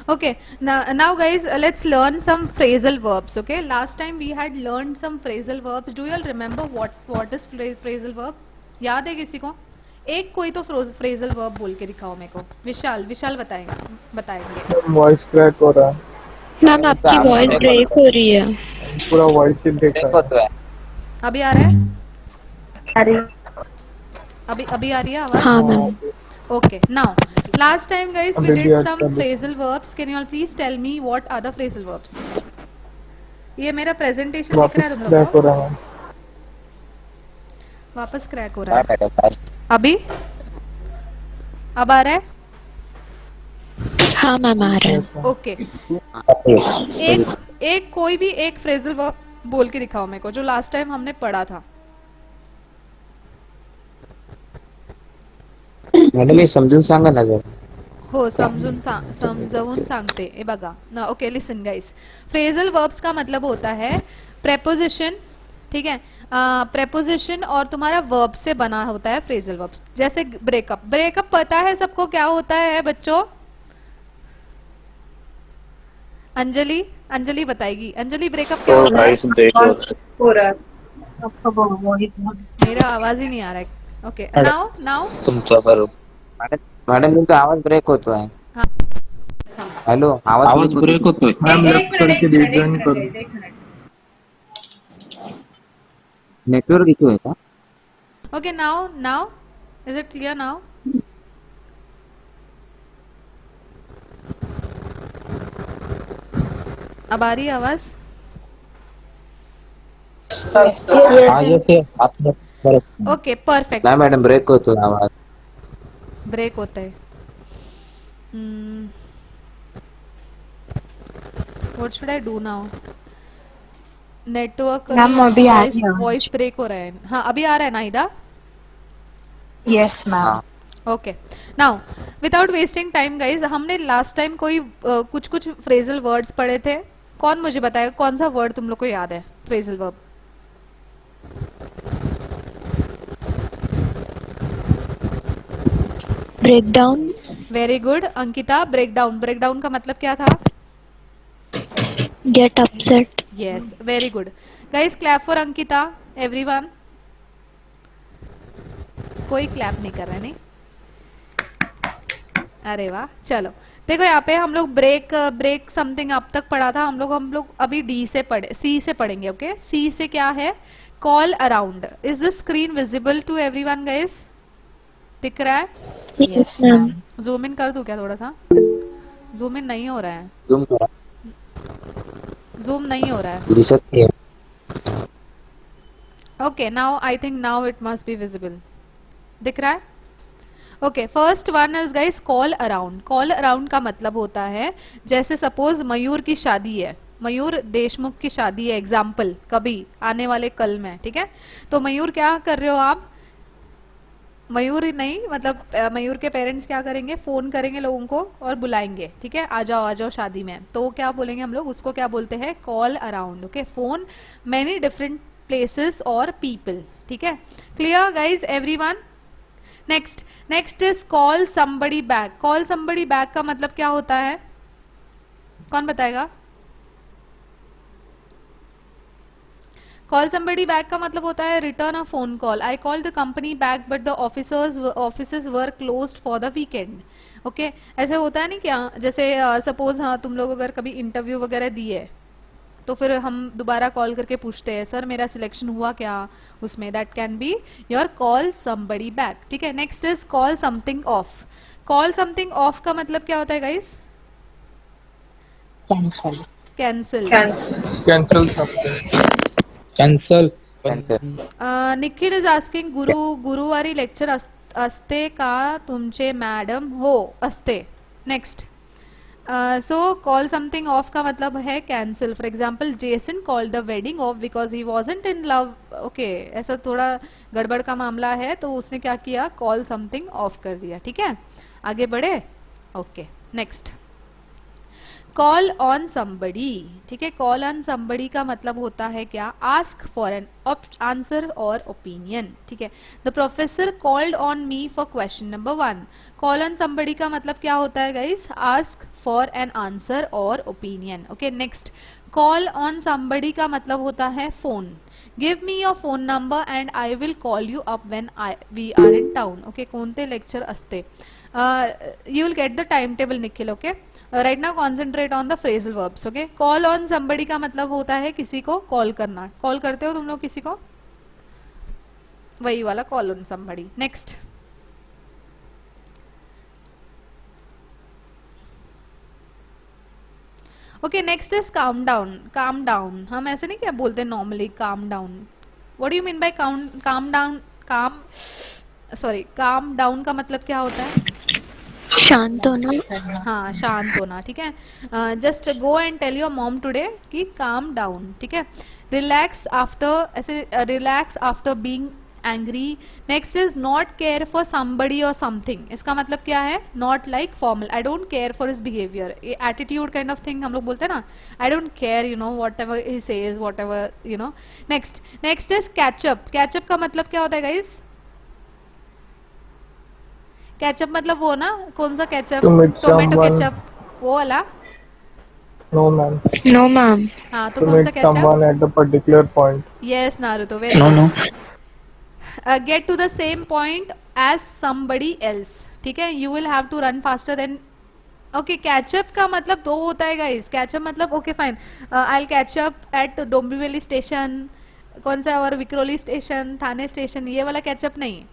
Okay, now guys, let's learn some phrasal verbs. Okay, last time we had learned some phrasal verbs. Do you all remember what is phrasal verb? याद है किसी को? एक कोई तो phrasal verb बोल के दिखाओ मेरे को. विशाल विशाल बताएंगे. वॉइस क्रैक हो रहा है, मैम तो आपकी आवाज वॉइस ब्रेक ब्रेक होता हो रही है। पूरा वॉइस ही ब्रेक ब्रेक आ रहा होता है। अभी आ रहा है? अभी आ रही है आवाज? हाँ है। हाँ, ma'am. Okay, now last time guys we अभी भी did some अच्छा भी phrasal verbs. Can you all please tell me what are the phrasal verbs? ये मेरा presentation दिख रहा है वापस तुम लोग क्रैक को? हो रहा है। वापस क्रैक हो रहा हाँ है. Madam bye. अभी अब आ रहा है? हाँ मैम आ रहा है। Yes ma'am. ओके, एक एक कोई भी एक फ्रेजल वर्ब बोल के दिखाओ मेरे को जो लास्ट टाइम हमने पढ़ा था. मॅडम हे समजून सांगा ना जरा. हो, समजावून सांगते. हे बघा ना. Okay, listen guys. Phrasal verbs का मतलब होता है प्रेपोजिशन. ठीक है, प्रेपोजिशन और तुम्हारा वर्ब से बना होता है फ्रेजल वर्ब्स. जैसे ब्रेकअप. ब्रेकअप पता है सबको क्या होता है बच्चों? अंजलि अंजलि बताएगी. अंजलि, ब्रेकअप क्या तो होता है? गाइस ब्रेक हो रहा है। मेरा आवाज ही नहीं आ रहा है. Okay, now now. तुमचा बरोबर. मॅडम तुमचा आवाज ब्रेक होतोय. हाँ. हॅलो, आवाज ब्रेक होतोय. मैम एक लेफ्ट मिनट करके एक मिनट एक रिजॉइन मिनट करो। गाइस, एक मिनट. नेटवर्क इश्यू आहे का? Okay, now is it clear now? अब आ रही है आवाज? हा येते आता बरोबर. Okay, perfect. नाही मॅडम ब्रेक होतोय आवाज. ब्रेक होता है. What should I do now? Network ma'am अभी आ रही है वॉइस ब्रेक हो रहा है. हाँ, अभी आ रहा है नाहिदा? Yes ma'am. हाँ okay, now without wasting time guys, हमने लास्ट टाइम कोई कुछ कुछ फ्रेजल वर्ड्स पढ़े थे. कौन मुझे बताएगा कौन सा वर्ड तुम लोग को याद है phrasal verb? Break down. Very good Ankita. Breakdown. Breakdown का मतलब क्या था? Get upset. Yes, very good guys. Clap for Ankita everyone. कोई क्लैप नहीं कर रहा है. नहीं, अरे वाह. चलो देखो, यहाँ पे हम लोग ब्रेक समथिंग अब तक पढ़ा था. हम लोग अभी सी से पढ़ेंगे. ओके, सी से क्या है? Call around. Is the screen visible to everyone guys? दिख रहा है? Yes ma'am. जूम इन कर दूं क्या थोड़ा सा? जूम इन नहीं हो रहा है. झूम करा. जूम नहीं हो रहा है. दिसत नाही. Okay, now I think now it must be visible. दिख रहा है? Okay, first one is guys call around. Call around का मतलब होता है, जैसे सपोज मयूर की शादी है, मयूर देशमुख की शादी है, एग्जाम्पल कभी आने वाले कल में. ठीक है, तो मयूर क्या कर रहे हो आप? मयूर नहीं, मतलब मयूर के पेरेंट्स क्या करेंगे? फोन करेंगे लोगों को और बुलाएंगे. ठीक है, आ जाओ शादी में. तो क्या बोलेंगे हम लोग? उसको क्या बोलते हैं? Call around. Okay, phone many different places और पीपल. ठीक है, clear guys everyone? Next is call somebody back. Call somebody back का मतलब क्या होता है? कौन बताएगा? कॉल समबडी बैक का मतलब होता है return a phone call. I call the company back but the offices were closed for the weekend. Okay, ऐसे होता है नहीं क्या? जैसे सपोज हाँ, तुम लोग अगर कभी इंटरव्यू वगैरह दिए तो फिर हम दोबारा कॉल करके पूछते हैं सर मेरा सिलेक्शन हुआ क्या उसमें. That can be your call somebody back. ठीक है, next is call something of. Call something off का मतलब क्या होता है guys? Cancel. Cancel. Cancel something. Cancel. Nikhil is asking गुरुवारी लेक्चर असते का तुमचे मॅडम? हो असते. नेक्स्ट, सो कॉल समथिंग ऑफ का मतलब है cancel. For example Jason call the wedding of because he wasn't in love. Okay, ऐसा थोड़ा गड़बड़ का मामला है तो उसने क्या किया? कॉल समथिंग ऑफ कर दिया. ठीक है, आगे बढ़े. Okay, next call on somebody, ठीक है, कॉल ऑन somebody का मतलब होता है क्या, आस्क फॉर एन आंसर और ओपिनियन, ठीक है। The professor called on me for question number 1, call on somebody का मतलब क्या होता है guys, ask for an answer और opinion, okay. Next, call on somebody का मतलब होता है phone, give me your phone number and I will call you up when we are in town, okay. कोणते लेक्चर असते, you will get the timetable Nikhil, okay. Right now concentrate on the phrasal verbs, okay. Call on somebody का मतलब होता है किसी को call करना, call करते हो तुम लोग किसी को, वही वाला call on somebody। Next, okay, next is calm down. Calm down हम ऐसे नहीं क्या बोलते normally, calm down, what do you mean by calm down, काम सॉरी काम डाउन का मतलब क्या होता है, शांत होना। हाँ शांत होना, ठीक है। Just go and tell your mom today कि काम डाउन, ठीक है। रिलैक्स आफ्टर, ऐसे relax after being angry. Next is not care for somebody और समथिंग, इसका मतलब क्या है, not like formal, I don't care for his behaviour, attitude kind of thing हम लोग बोलते हैं ना, I don't care you know whatever he says whatever you know. Next is catch up. Catch up का मतलब क्या होता है गाइज, केचप मतलब वो ना, कौन सा ketchup, To meet tomato someone. Ketchup, वो वाला। No, ma'am. No, ma'am. हाँ तो To कौन सा meet catch up, someone at a particular point. Yes Naruto, very No, no. Get to the same point as somebody else, ठीक है। You will have to run faster then, okay. Catch up का मतलब दो होता है गाइस, कैचअप मतलब okay fine, I will catch up at Dombivli station, कौन सा, और विक्रोली स्टेशन, थाने स्टेशन, ये वाला कैचअप नहीं।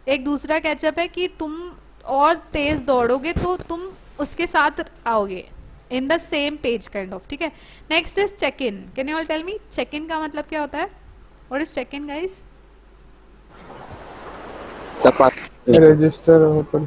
एक दूसरा कैचअप है कि तुम और तेज दौड़ोगे तो तुम उसके साथ आओगे, in the same page kind of, ठीक है। Next is check in. Can you all tell me check in का मतलब क्या होता है, what is check in guys? Register hotel.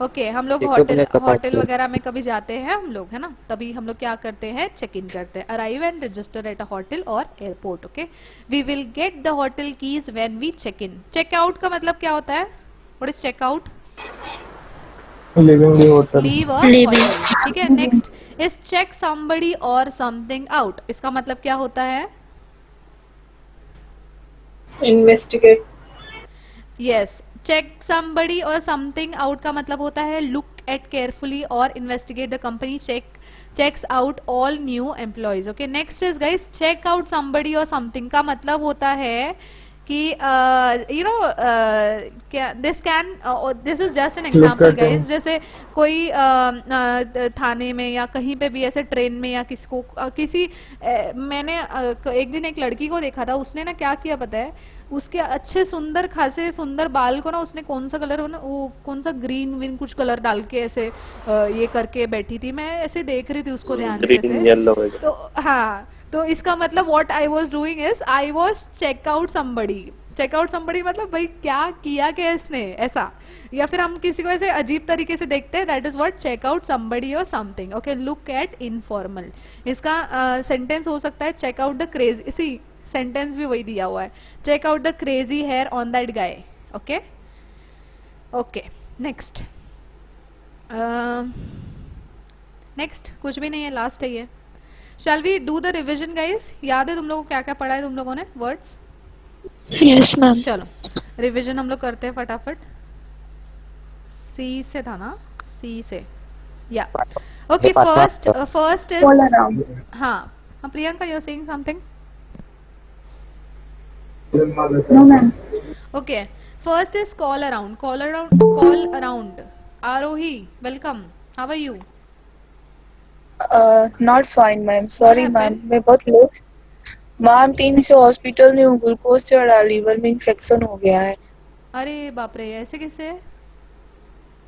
Okay, हम लोग Checkup होटल में तपास होटल कर। वगैरह में कभी जाते हैं हम लोग, है ना, तभी हम लोग क्या करते हैं, चेक इन करते हैं, arrive and register at a hotel or airport, okay. We will get the hotel keys when we check in. Check out का मतलब क्या होता है, what is check out? Leaving the hotel. Leave a Leaving. Hotel, ठीक है। Next is check somebody और something out, इसका मतलब क्या होता है, Investigate. यस। चेक समबडी और समथिंग आउट का मतलब होता है लुक एट केयरफुली और investigate the company checks out all new employees, okay. Next is guys check out somebody और समथिंग का मतलब होता है कि यू नो क्या, this is just an example at him. Guys, जैसे कोई थाने में या कहीं पे भी ऐसे ट्रेन में या किसको किसी मैंने एक दिन एक लड़की को देखा था, उसने ना क्या किया पता है, उसके अच्छे सुंदर खासे सुंदर बाल को ना उसने कौन सा कलर, ना वो कौन सा ग्रीन विन कुछ कलर डाल के ऐसे ये करके बैठी थी, मैं ऐसे देख रही थी उसको ध्यान से ऐसे। तो हाँ, तो इसका मतलब what I was doing is I was check out somebody. Check out somebody मतलब भाई क्या किया क्या इसने, ऐसा। या फिर हम किसी को ऐसे अजीब तरीके से देखते हैं, that is what check out somebody और something, okay. Look at informal, इसका सेंटेंस हो सकता है चेक आउट द क्रेज, इसी सेंटेंस भी वही दिया हुआ है, check out the crazy hair on that guy, okay okay. Next next कुछ भी नहीं है, लास्ट है ये। Shall we do the revision guys? याद है तुम लोगों को क्या क्या पढ़ा है तुम लोगों ने वर्ड्स? Yes, ma'am. चलो रिविजन हम लोग करते हैं फटाफट। सी से था ना, सी से, या okay. First is All around. हाँ Priyanka, you are saying something? No, ma'am. Okay, first is call around. Call around. Arohi, welcome. How are you? Not fine ma'am, sorry ma'am, मैं बहुत लेट। मैम 3 से hospital में हूँ, glucose चढ़ा, liver में infection हो गया है। अरे बाप रे, ऐसे कैसे?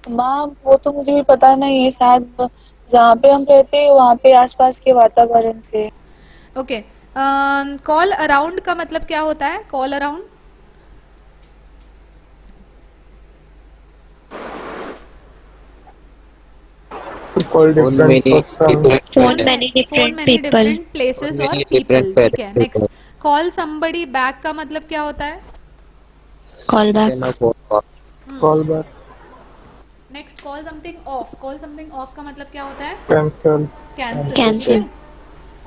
मैम वो तो मुझे भी पता नहीं है, शायद जहाँ पे हम रहते हैं वहाँ पे आसपास के वातावरण से। ओके, कॉल अराउंड का मतलब क्या होता है? Call around To call different person. Phone many phone different many people. Different places और Many पीपल, different ठीक है। people. Next, call somebody back का मतलब क्या होता है? Call back. Call back. Next call something of, call something off का मतलब क्या होता है? Cancel, cancel. Cancel.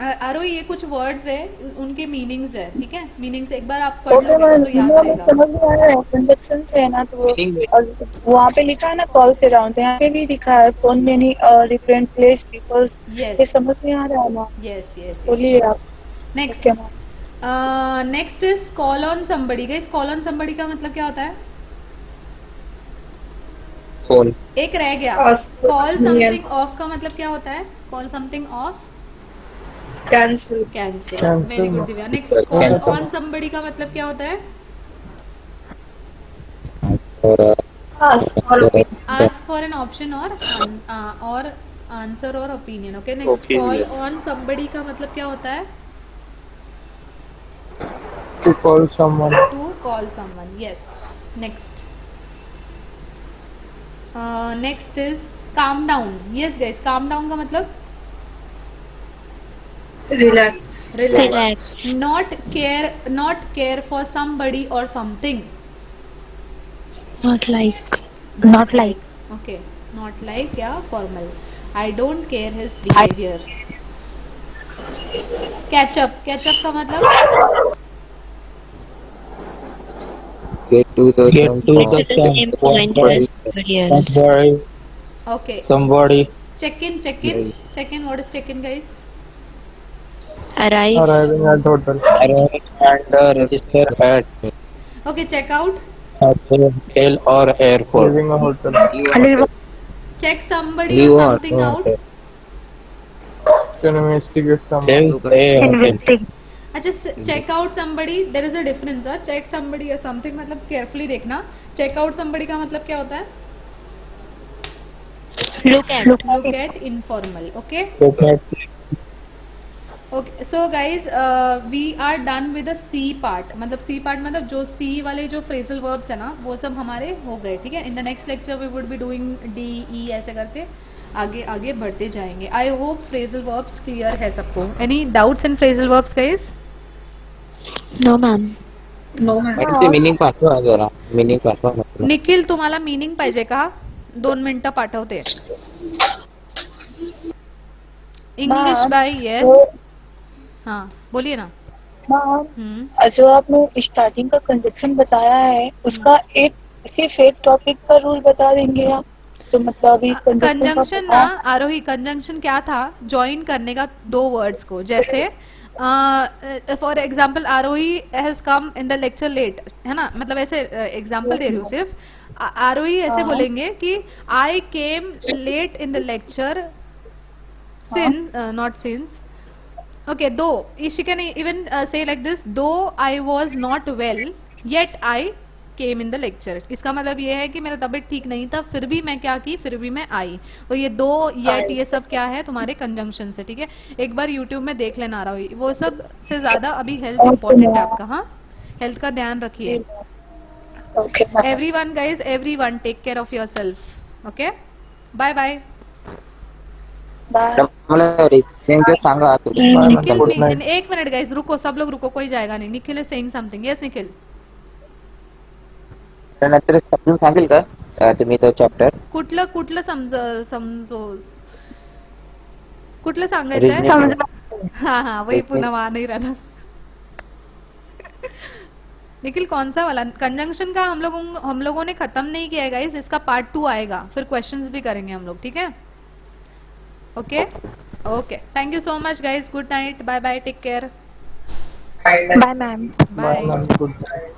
आरो ये कुछ वर्ड्स है, उनके मीनिंग्स है, ठीक है? मीनिंग्स एक बार आप पढ़ लोगे ना तो याद रहेगा। समझ में आ रहा है, कंडक्शन से है ना, तो और वहाँ पे लिखा है ना कॉल्स अराउंड, यहाँ पे भी लिखा है phone many different place peoples, ये यस समझ में आ रहा है ना? Yes yes. बोलिए आप। Next okay ma'am. Next is call on somebody. Guys call on somebody का मतलब क्या होता है? फोन। एक रह गया। Ask call opinion. Something off का मतलब क्या होता है? Call something off, Cancel. Cancel. Cancel. Very good Divya. Next call on somebody का मतलब क्या होता है? और Ask for opinion. Ask for an option और आंसर और opinion. Okay next call on somebody का मतलब क्या होता है? to call someone, to call someone. Yes. Next next is calm down. Yes guys, calm down का मतलब Relax. Relax. Not care for somebody और something. Not like. Okay, not like या formal. I don't care his behaviour. Catch up का मतलब get to the The same point as somebody else. Okay. somebody check in what is check in guys? Arrive. arriving at hotel, arrive and register at okay. Check out, hotel or airport. leaving a hotel, check somebody Leave और what? Something out. can investigate someone, Leave a hotel. अच्छा, check out somebody, there is a difference. Check somebody और something मतलब carefully देखना। Check out somebody का मतलब क्या होता है? Look at informal. Okay Look at okay. So guys we are done with the C part. मतलब सी पार्ट मतलब जो सी वाले जो फ्रेजल वर्ब्स है ना, वो सब हमारे हो गए, ठीक है? In the next lecture we would be doing D E ऐसे करके आगे आगे बढ़ते जाएंगे। I hope phrasal verbs clear है सबको। Any doubts in phrasal verbs guys? No, ma'am. No, ma'am. Madam ते मिनिंग पाठवा जरा, मिनिंग पाठवा म्हटलं. निखिल तुम्हाला मीनिंग पाहिजे का? 2 मिनिटं पाठवते। English ma'am, bye yes. वो हाँ बोलिए ना। मैम, जो आपने स्टार्टिंग का कंजक्शन बताया है, उसका एक सिर्फ एक टॉपिक का रूल बता देंगे आप, जो मतलब अभी कंजंक्शन ना आरोही, कंजंक्शन क्या था? ज्वाइन करने का दो वर्ड्स को। जैसे for example Aarohi has come in the lecture late, है ना? मतलब ऐसे एग्जाम्पल दे रही हूँ सिर्फ। आरोही ऐसे बोलेंगे कि I came late in the lecture since, not since. Okay, though she can even say like this, though I was not well yet I came in the lecture. इसका मतलब ये है कि मेरा तबीयत ठीक नहीं था, फिर भी मैं क्या की, फिर भी मैं आई। और ये दो yet ये सब क्या है? तुम्हारे कंजंक्शन से, ठीक है? एक बार YouTube में देख लेना रहा हो, वो सब से ज्यादा अभी हेल्थ इम्पोर्टेंट है आपका। हाँ, हेल्थ का ध्यान रखिए। Okay ma'am. Everyone guys, everyone take care of yourself. Okay, bye bye. Bye. मला रिझन ते सांगा तुम्ही. निखिल, एक मिनट गाइज, रुको, सब लोग रुको, कोई जाएगा नहीं। Nikhil is saying something. Yes Nikhil. नंतर समजून सांगेल का तुम्ही तो चॅप्टर? कुठलं कुठलं कुठलं सांगायचंय? हाँ हाँ वही, पुनः वहां नहीं रहना। निखिल कौन सा वाला? कंजंक्शन का हम लोगों ने खत्म नहीं किया है गाइस, इसका पार्ट 2 आएगा, फिर क्वेश्चंस भी करेंगे हम लोग, ठीक है? Okay okay, thank you so much guys, good night, bye bye, take care, Bye, ma'am. Bye, ma'am. Bye. ma'am, good night.